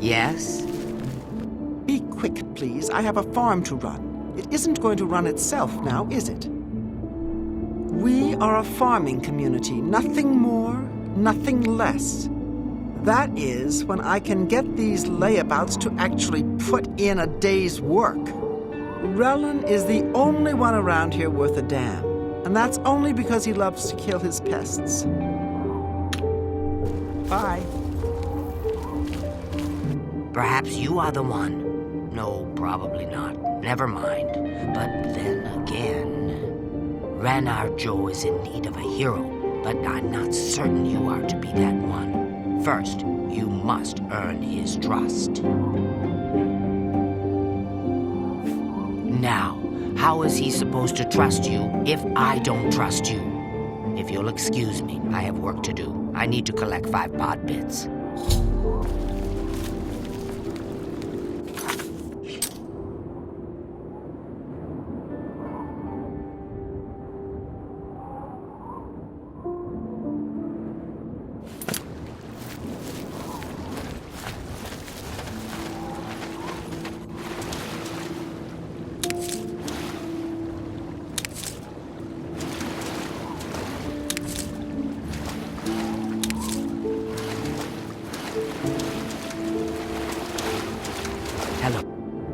Yes? Be quick, please. I have a farm to run. It isn't going to run itself now, is it? We are a farming community. Nothing more, nothing less. That is, when I can get these layabouts to actually put in a day's work. Relin is the only one around here worth a damn. And that's only because he loves to kill his pests. Bye. Perhaps you are the one. No, probably not. Never mind. But then again, Ranar Joe is in need of a hero, but I'm not certain you are to be that one. First, you must earn his trust. Now, how is he supposed to trust you if I don't trust you? If you'll excuse me, I have work to do. I need to collect 5 pod bits.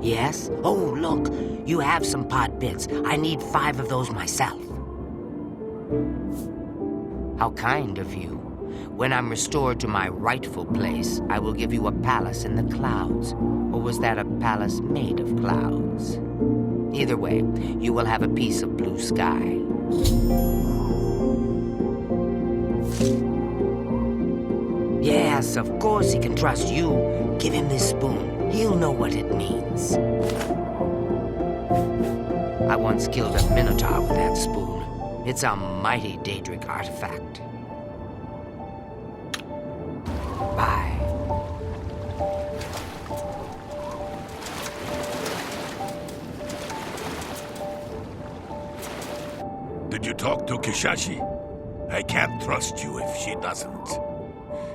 Yes? Oh, look, you have some pot bits. I need 5 of those myself. How kind of you. When I'm restored to my rightful place, I will give you a palace in the clouds. Or was that a palace made of clouds? Either way, you will have a piece of blue sky. Yes, of course he can trust you. Give him this spoon. He'll know what it means. I once killed a minotaur with that spoon. It's a mighty Daedric artifact. Bye. Did you talk to Kishashi? I can't trust you if she doesn't.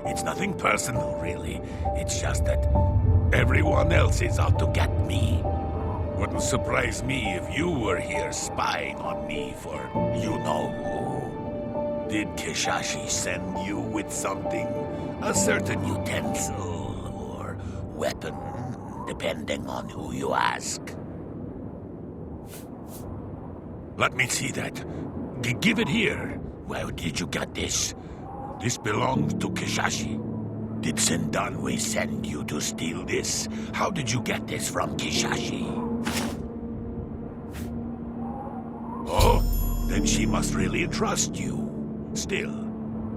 It's nothing personal, really. It's just that everyone else is out to get me. Wouldn't surprise me if you were here spying on me for you-know-who. Did Kishashi send you with something? A certain utensil or weapon, depending on who you ask. Let me see that. Give it here. Where did you get this? This belongs to Kishashi. Did Sindanwe send you to steal this? How did you get this from Kishashi? Oh, then she must really trust you. Still,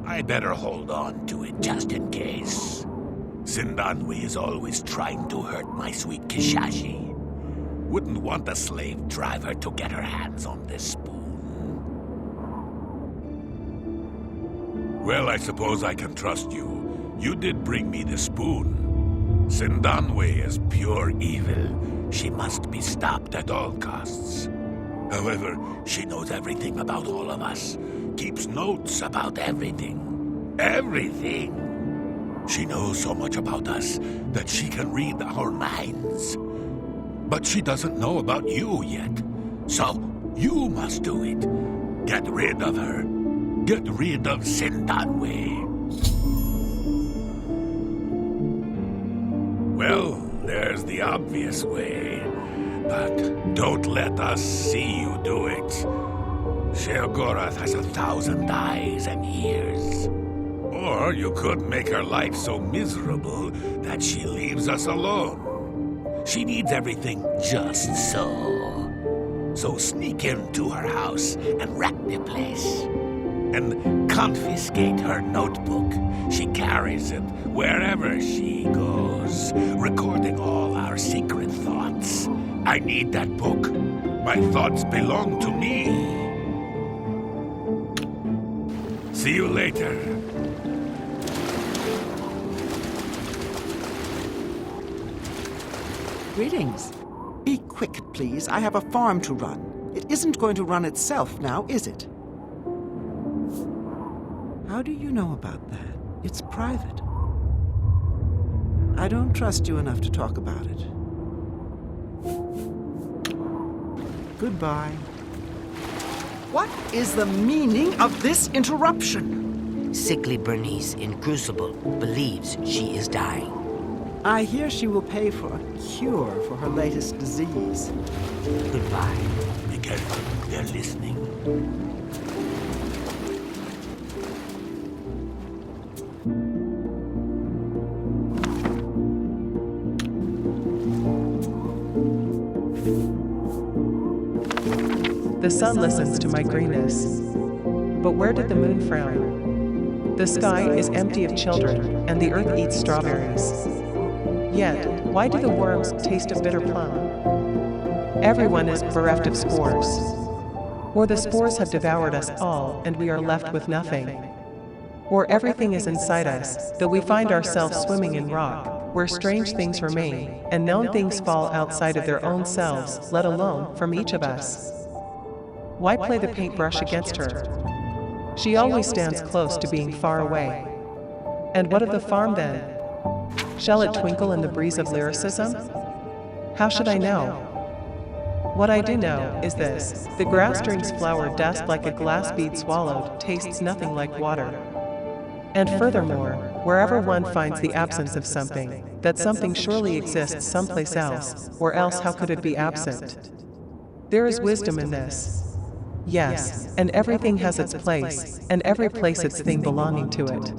I better hold on to it just in case. Sindanwe is always trying to hurt my sweet Kishashi. Wouldn't want a slave driver to get her hands on this spoon. Well, I suppose I can trust you. You did bring me the spoon. Sindanwe is pure evil. She must be stopped at all costs. However, she knows everything about all of us. Keeps notes about everything. Everything! She knows so much about us that she can read our minds. But she doesn't know about you yet. So, you must do it. Get rid of her. Get rid of Sindanwe. Well, there's the obvious way. But don't let us see you do it. Sheogorath has 1,000 eyes and ears. Or you could make her life so miserable that she leaves us alone. She needs everything just so. So sneak into her house and wreck the place. And confiscate her notebook. She carries it wherever she goes, recording all our secret thoughts. I need that book. My thoughts belong to me. See you later. Greetings. Be quick, please. I have a farm to run. It isn't going to run itself now, is it? How do you know about that? It's private. I don't trust you enough to talk about it. Goodbye. What is the meaning of this interruption? Sickly Bernice in Crucible believes she is dying. I hear she will pay for a cure for her latest disease. Goodbye. Be careful, they're listening. The sun listens to my greenness. But where did the moon frown? The sky is empty of children, and the earth eats strawberries. Yet, why do the worms taste of bitter plum? Everyone is bereft of spores. Or the spores have devoured us all, and we are left with nothing. Or everything is inside us, though we find ourselves swimming in rock, where strange things remain, and known things fall outside of their own selves, let alone from each of us. Why play the paintbrush against her? She always stands close to being far away. And what of the farm then? Shall it twinkle in the breeze of lyricism? How should I know? What I do know is this: the grass drinks flower dust like a glass bead swallowed, tastes nothing like water. And furthermore, wherever one finds the absence of something, that something surely exists someplace else, or else how could it be absent? There is wisdom in this. Yes, and everything has its place, and every place its thing belonging to it.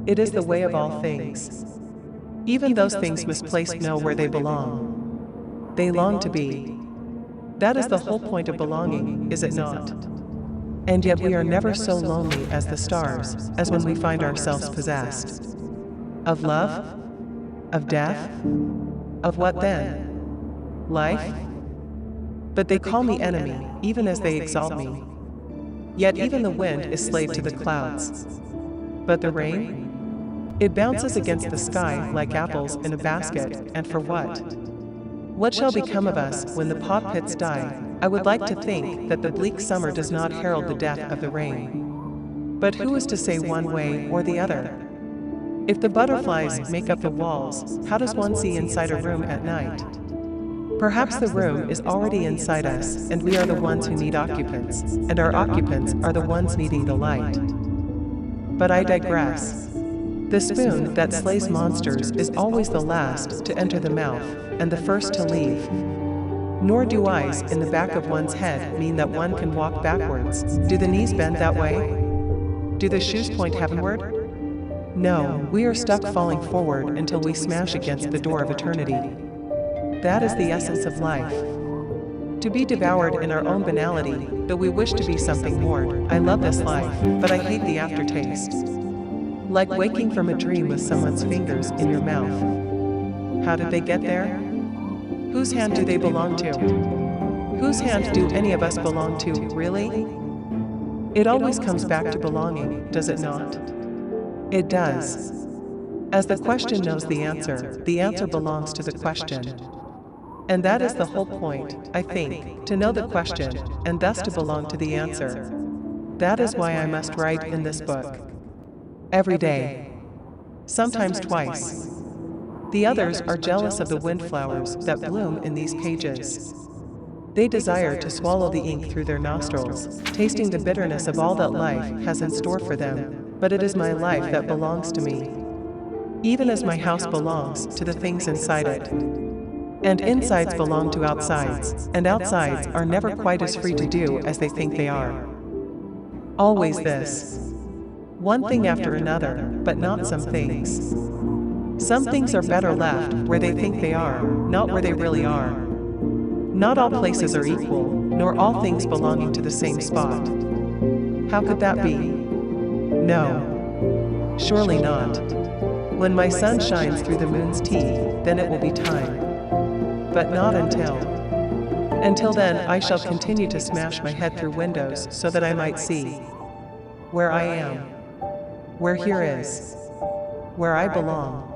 It is the way of all things. Even those things misplaced know where they belong. They long to be. That is the whole point of belonging, is it not? And yet we are never so lonely as the stars, as when we find ourselves possessed. Of love? Of death? Of what then? Life? But they call me enemy, even as they exalt me. Yet even the wind is slave to the clouds. But the rain? It bounces against the sky like apples in a basket, and for what? What shall become of us when the pot pits die? I would like to think that the bleak summer does not herald the death of the rain. But who is to say one way or the other? If the butterflies make up the walls, how does one see inside a room at night? Perhaps the room is already inside us, and we are the ones who need occupants, and our occupants are the ones needing the light. But I digress. The spoon that slays monsters is always the last to enter the mouth, and the first to leave. Nor do eyes in the back of one's head mean that one can walk backwards. Do the knees bend that way? Do the shoes point heavenward? No, we are stuck falling forward until we smash against the door of eternity. That is the essence of life. To be devoured in our own banality, though we wish to be something more. I love this life, but I hate the aftertaste. Like waking from a dream with someone's fingers in your mouth. How did they get there? Whose hand do they belong to? Whose hand do any of us belong to, really? It always comes back to belonging, does it not? It does. As the question knows the answer belongs to the question. And that is the whole point, I think, to know the question, and thus to belong to the answer. That is why I must write in this book. Every day. Sometimes twice. The others are jealous of the windflowers that bloom in these pages. They desire to swallow the ink through their nostrils, tasting the bitterness of all that life has in store for them, but it is my life that belongs to me. Even as my house belongs to the things inside it. And insides belong to outsides, and outsides are never quite as free to do as they think they are. Always this. One thing after another, but not some things. Some things are better left where they think they are, not where they really are. Not all places are equal, nor all things belonging to the same spot. How could that be? No. Surely not. When my sun shines through the moon's teeth, then it will be time. But not until. Until then, I shall continue to smash my head through windows so that I might see where I am, where here is, where I belong.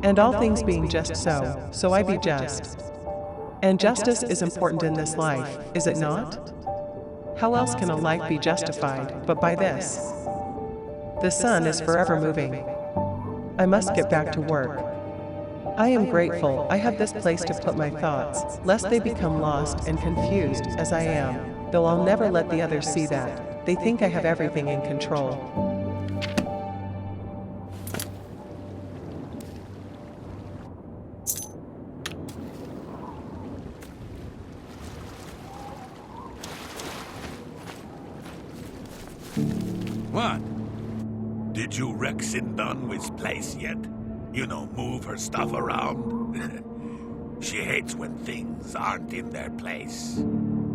And all things being just so I be just. And justice is important in this life, is it not? How else can a life be justified but by this? The sun is forever moving. I must get back to work. I am grateful I have this place to put my thoughts, lest they become lost and confused, as I am, though I'll never let the others see that. They think I have everything in control. What? Did you wreck Sindanwi's place yet? You know, move her stuff around? She hates when things aren't in their place.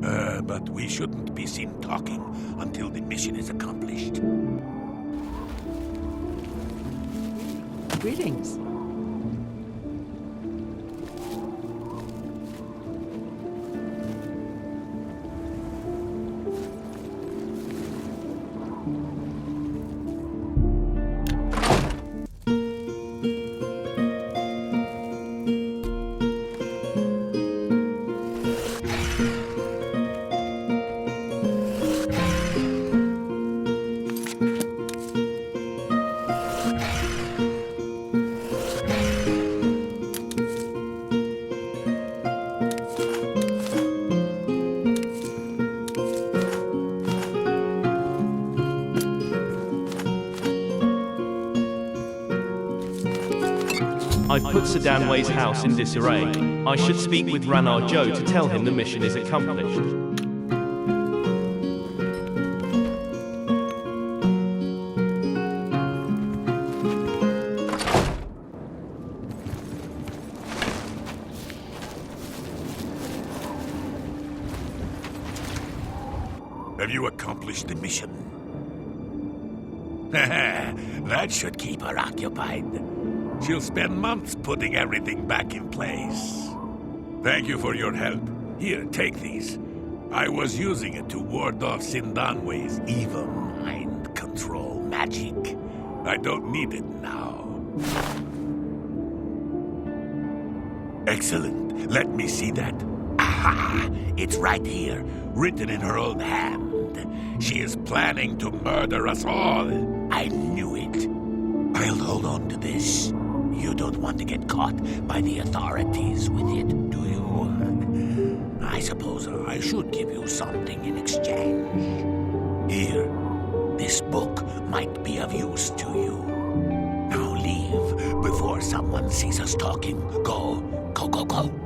But we shouldn't be seen talking until the mission is accomplished. Greetings. I've put Sindanwi's house in disarray. I should speak with Ranar Joe to tell him the mission is accomplished. Have you accomplished the mission? That should keep her occupied. She'll spend months putting everything back in place. Thank you for your help. Here, take these. I was using it to ward off Sindanwi's evil mind control magic. I don't need it now. Excellent. Let me see that. Aha! It's right here, written in her own hand. She is planning to murder us all. I knew it. I'll hold on to this. You don't want to get caught by the authorities with it, do you? I suppose I should give you something in exchange. Here, this book might be of use to you. Now leave before someone sees us talking. Go, go, go, go.